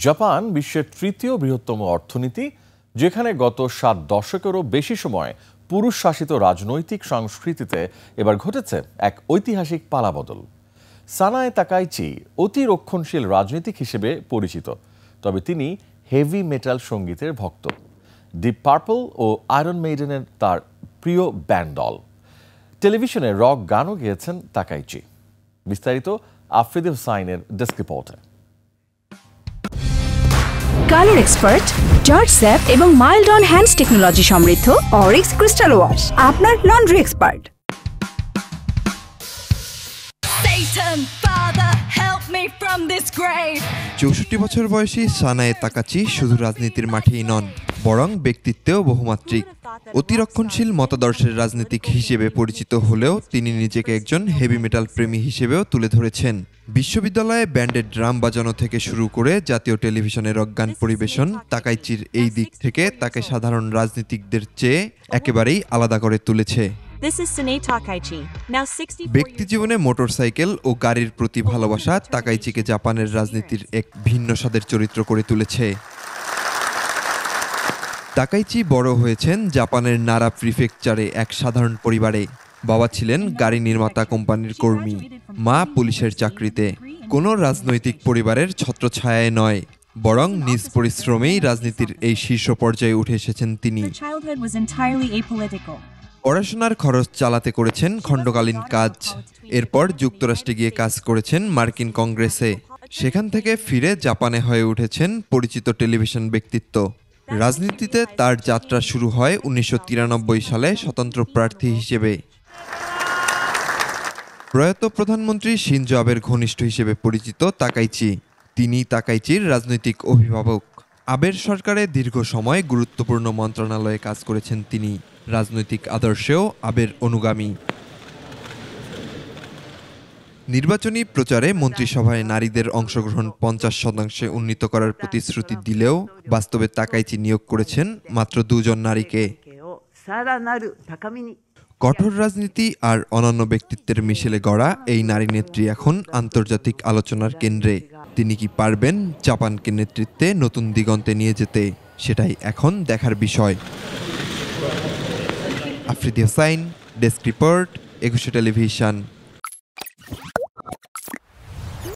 Japan বিশ্বের তৃতীয় বৃহত্তম অর্থনীতি, যেখানে গত 7 দশকেরও বেশি সময় পুরুষ শাসিত রাজনৈতিক সংস্কৃতিতে এবার ঘটেছে এক ঐতিহাসিক পালাবদল। সানায়ে তাকাইচি অতি রক্ষণশীল রাজনীতিক হিসেবে পরিচিত, তবে তিনি হেভি মেটাল সঙ্গীতের ভক্ত। ডিপ পার্পল ও আয়রন মেইডেনের তার প্রিয় ব্যান্ড দল। টেলিভিশনে রক গানও গেয়েছেন তাকাইচি। বিস্তারিত আফ্রিদি হুসাইনের ডেস্ক রিপোর্টে। কালার এক্সপার্ট, জর্জ স্যাপ এবং মাইল্ড অন হ্যান্ডস টেকনোলজি সমৃদ্ধ অরিক্স ক্রিস্টাল ওয়াশ আপনার লন্ড্রি এক্সপার্ট। 64 বছর বয়সী সানায়ে তাকাচি শুধু রাজনীতির মাঠেই নন, বরং ব্যক্তিত্বেও বহুমাত্রিক। অতিরক্ষণশীল মতাদর্শের রাজনীতিক হিসেবে পরিচিত হলেও তিনি নিজেকে একজন হেভি মেটাল প্রেমী হিসেবেও তুলে ধরেছেন। বিশ্ববিদ্যালয়ে ব্যান্ডের ড্রাম বাজানো থেকে শুরু করে জাতীয় টেলিভিশনে রক গান পরিবেশন তাকাইচির এই দিক থেকে তাকে সাধারণ রাজনীতিকদের চেয়ে একেবারেই আলাদা করে তুলেছে। ব্যক্তিজীবনে মোটরসাইকেল ও গাড়ির প্রতি ভালোবাসা তাকাইচিকে জাপানের রাজনীতির এক ভিন্ন স্বাদের চরিত্র করে তুলেছে। তাকাইচি বড় হয়েছেন জাপানের নারা প্রিফেকচারে এক সাধারণ পরিবারে। বাবা ছিলেন গাড়ি নির্মাতা কোম্পানির কর্মী, মা পুলিশের চাকরিতে। কোনো রাজনৈতিক পরিবারের ছত্রছায়ায় নয়, বরং নিজ পরিশ্রমেই রাজনীতির এই শীর্ষ পর্যায়ে উঠে এসেছেন তিনি। পড়াশোনার খরচ চালাতে করেছেন খণ্ডকালীন কাজ। এরপর যুক্তরাষ্ট্রে গিয়ে কাজ করেছেন মার্কিন কংগ্রেসে। সেখান থেকে ফিরে জাপানে হয়ে উঠেছেন পরিচিত টেলিভিশন ব্যক্তিত্ব। রাজনীতিতে তার যাত্রা শুরু হয় 1993 সালে স্বতন্ত্র প্রার্থী হিসেবে। প্রয়াত প্রধানমন্ত্রী শিনজো আবের ঘনিষ্ঠ হিসেবে পরিচিত তাকাইচি। তিনি তাকাইচির রাজনৈতিক অভিভাবক। আবের সরকারে দীর্ঘ সময় গুরুত্বপূর্ণ মন্ত্রণালয়ে কাজ করেছেন তিনি। রাজনৈতিক আদর্শেও আবের অনুগামী। নির্বাচনী প্রচারে মন্ত্রিসভায় নারীদের অংশগ্রহণ 50% উন্নীত করার প্রতিশ্রুতি দিলেও বাস্তবে তাকাইচি নিয়োগ করেছেন মাত্র 2 জন নারীকে। কঠোর রাজনীতি আর অনন্য ব্যক্তিত্বের মিশেলে গড়া এই নারী নেত্রী এখন আন্তর্জাতিক আলোচনার কেন্দ্রে। তিনি কি পারবেন জাপানকে নেতৃত্বে নতুন দিগন্তে নিয়ে যেতে, সেটাই এখন দেখার বিষয়। Afridi Hussain, desk report, 21 television.